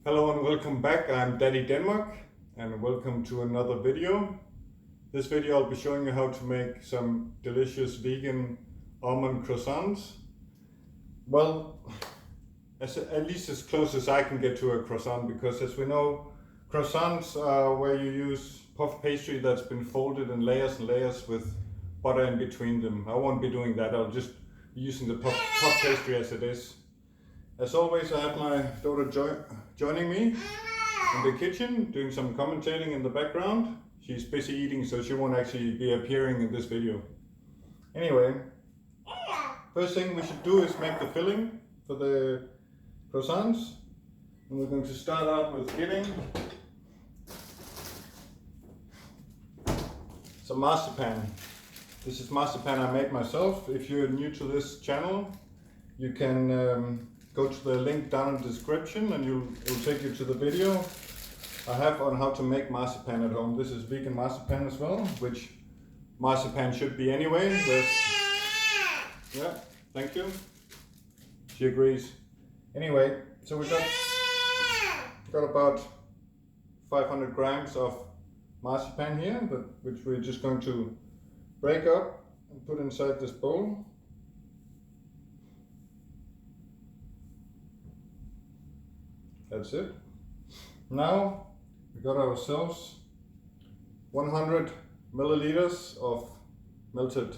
Hello and welcome back. I'm Daddy Denmark and welcome to another video. This video I'll be showing you how to make some delicious vegan almond croissants. Well, at least as close as I can get to a croissant, because as we know, croissants are where you use puff pastry that's been folded in layers and layers with butter in between them. I won't be doing that. I'll just be using the puff pastry as it is. As always, I have my daughter joining me in the kitchen, doing some commentating in the background. She's busy eating, so she won't actually be appearing in this video. Anyway, first thing we should do is make the filling for the croissants. And we're going to start out with getting some marzipan. This is marzipan I made myself. If you're new to this channel, you can go to the link down in the description and it will take you to the video I have on how to make marzipan at home. This is vegan marzipan as well, which marzipan should be anyway. Yeah, thank you. She agrees. Anyway, so we got about 500 grams of marzipan here, which we're just going to break up and put inside this bowl. That's it. Now we got ourselves 100 milliliters of melted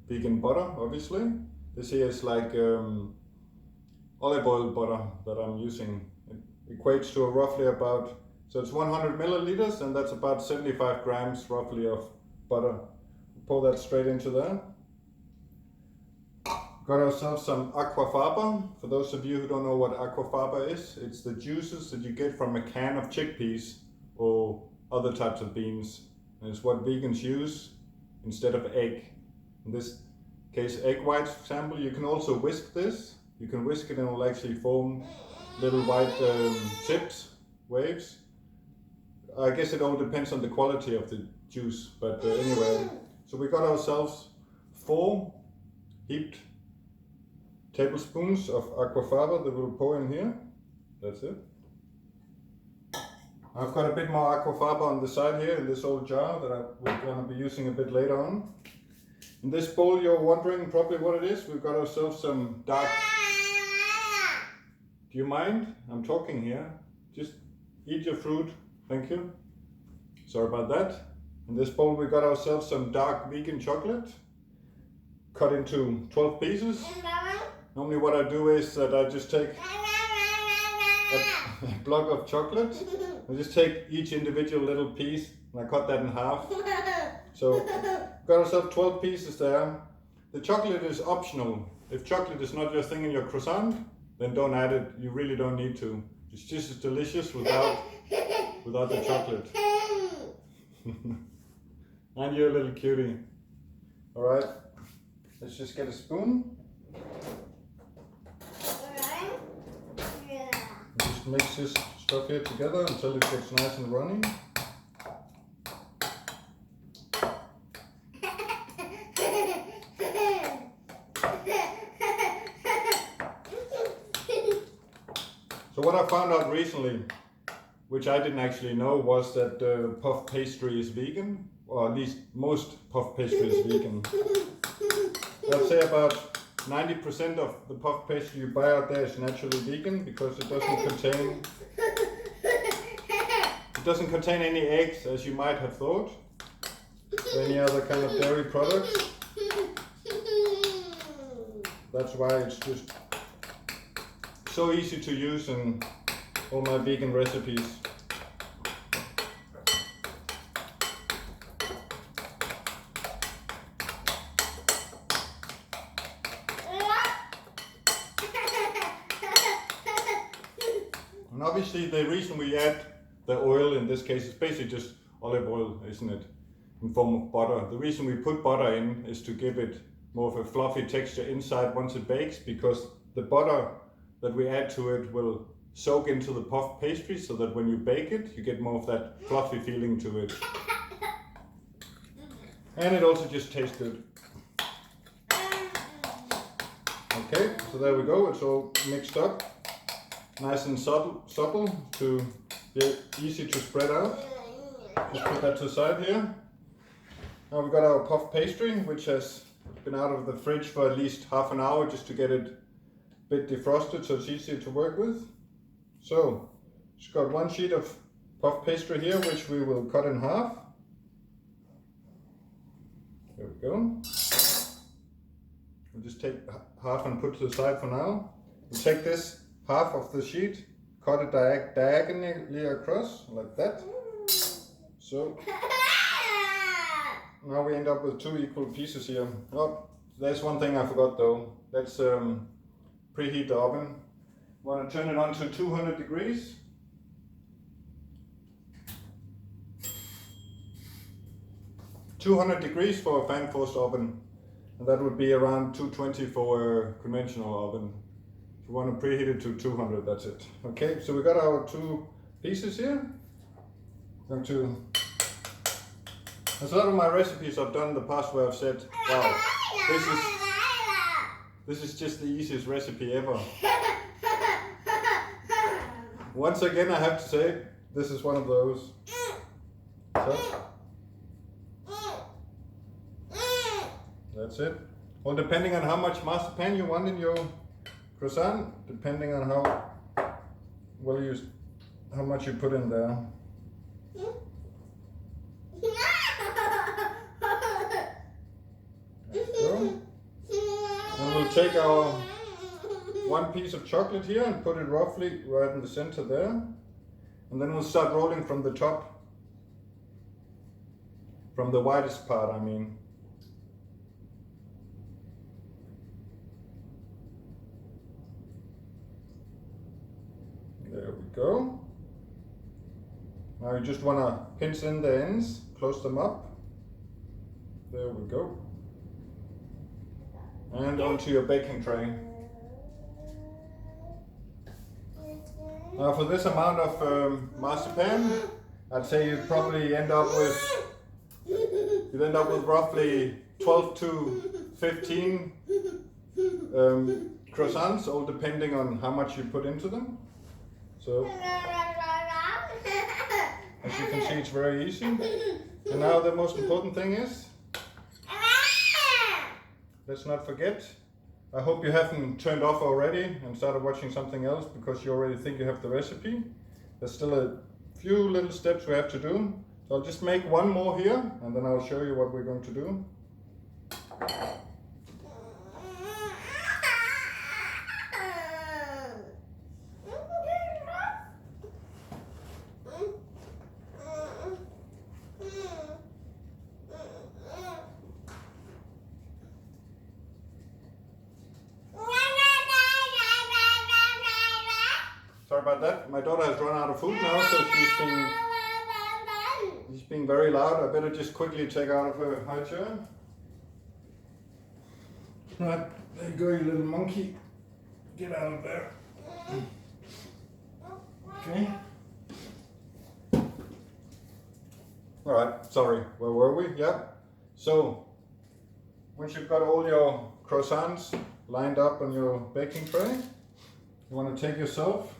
vegan butter, obviously. This here is like olive oil butter that I'm using. It equates to roughly about, so it's 100 milliliters and that's about 75 grams roughly of butter. Pour that straight into there. Got ourselves some aquafaba. For those of you who don't know what aquafaba is, it's the juices that you get from a can of chickpeas or other types of beans. And it's what vegans use instead of egg. In this case, egg whites, for example. You can also whisk this. You can whisk it and it will actually form little white tips, waves. I guess it all depends on the quality of the juice, but anyway. So we got ourselves 4 heaped tablespoons of aquafaba that we'll pour in here. That's it. I've got a bit more aquafaba on the side here in this old jar that we're going to be using a bit later on. In this bowl, you're wondering probably what it is. We've got ourselves some dark... Do you mind? I'm talking here. Just eat your fruit. Thank you. Sorry about that. In this bowl, we got ourselves some dark vegan chocolate cut into 12 pieces. Normally what I do is that I just take a block of chocolate. I just take each individual little piece and I cut that in half. So got ourselves 12 pieces there. The chocolate is optional. If chocolate is not your thing in your croissant, then don't add it. You really don't need to. It's just as delicious without the chocolate. And you're a little cutie. Alright, let's just get a spoon. Just mix this stuff here together until it gets nice and runny. So what I found out recently, which I didn't actually know, was that puff pastry is vegan, or at least most puff pastry is vegan. I'd say about 90% of the puff pastry you buy out there is naturally vegan because it doesn't contain any eggs, as you might have thought, or any other kind of dairy products. That's why it's just so easy to use in all my vegan recipes. And obviously the reason we add the oil in this case is basically just olive oil, isn't it? In form of butter. The reason we put butter in is to give it more of a fluffy texture inside once it bakes, because the butter that we add to it will soak into the puff pastry so that when you bake it, you get more of that fluffy feeling to it. And it also just tastes good. Okay, so there we go, it's all mixed up. nice and supple to be easy to spread out. Just put that to the side here. Now we've got our puff pastry, which has been out of the fridge for at least half an hour just to get it a bit defrosted so it's easier to work with. So, just got one sheet of puff pastry here, which we will cut in half. There we go. We'll just take half and put to the side for now. We'll take this half of the sheet, cut it diagonally across, like that. So, now we end up with two equal pieces here. Oh, there's one thing I forgot though. Let's preheat the oven. Want to turn it on to 200 degrees. (200 degrees for a fan forced oven, and that would be around 220 for a conventional oven. If you want to preheat it to 200, that's it. Okay, so we got our two pieces here. Going to. There's a lot of my recipes I've done in the past where I've said, wow, this is just the easiest recipe ever. Once again, I have to say, this is one of those. So, that's it. Well, depending on how much marzipan you want in your croissant, depending on how much you put in there. And we'll take our one piece of chocolate here and put it roughly right in the center there. And then we'll start rolling from the top. From the widest part, I mean. There we go. Now you just want to pinch in the ends, close them up. There we go. And onto your baking tray. Now for this amount of marzipan, I'd say you'd probably end up with roughly 12 to 15 croissants, all depending on how much you put into them. So, as you can see, it's very easy. And now the most important thing is, let's not forget, I hope you haven't turned off already and started watching something else because you already think you have the recipe. There's still a few little steps we have to do. So I'll just make one more here and then I'll show you what we're going to do. Sorry about that. My daughter has run out of food now, so she's being very loud. I better just quickly take out of her high chair. Right, there you go, you little monkey. Get out of there. Okay. Alright, sorry, where were we? Yeah. So, once you've got all your croissants lined up on your baking tray, you want to take yourself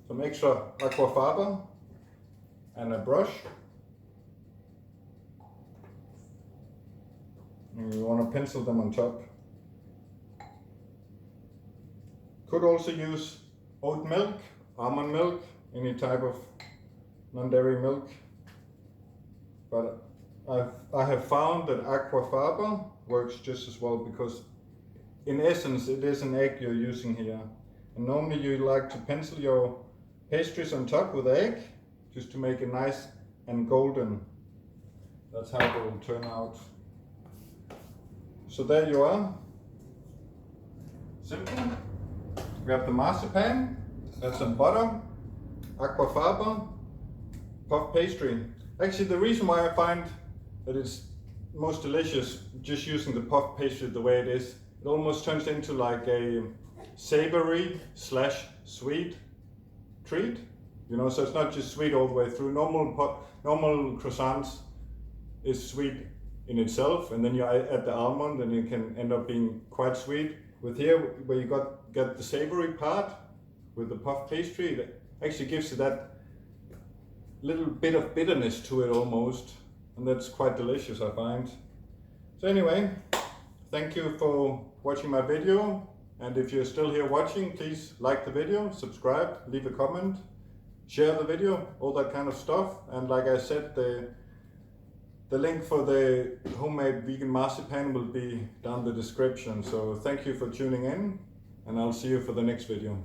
some extra aquafaba and a brush. And you want to pencil them on top. Could also use oat milk, almond milk, any type of non-dairy milk. But I have found that aquafaba works just as well because in essence it is an egg you're using here. And normally you like to pencil your pastries on top with egg just to make it nice and golden. That's how it will turn out. So there you are. Simple. We have the marzipan, that's some butter, aquafaba, puff pastry. Actually, the reason why I find that it's most delicious just using the puff pastry the way it is, it almost turns into like a savory / sweet treat. You know, so it's not just sweet all the way through. Normal croissants is sweet in itself, and then you add the almond and it can end up being quite sweet. With here, where you get the savory part with the puff pastry. It actually gives it that little bit of bitterness to it almost, and that's quite delicious, I find. So anyway, thank you for watching my video, and if you're still here watching, please like the video, subscribe, leave a comment, share the video, all that kind of stuff. And like I said, the link for the homemade vegan marzipan will be down the description. So thank you for tuning in, and I'll see you for the next video.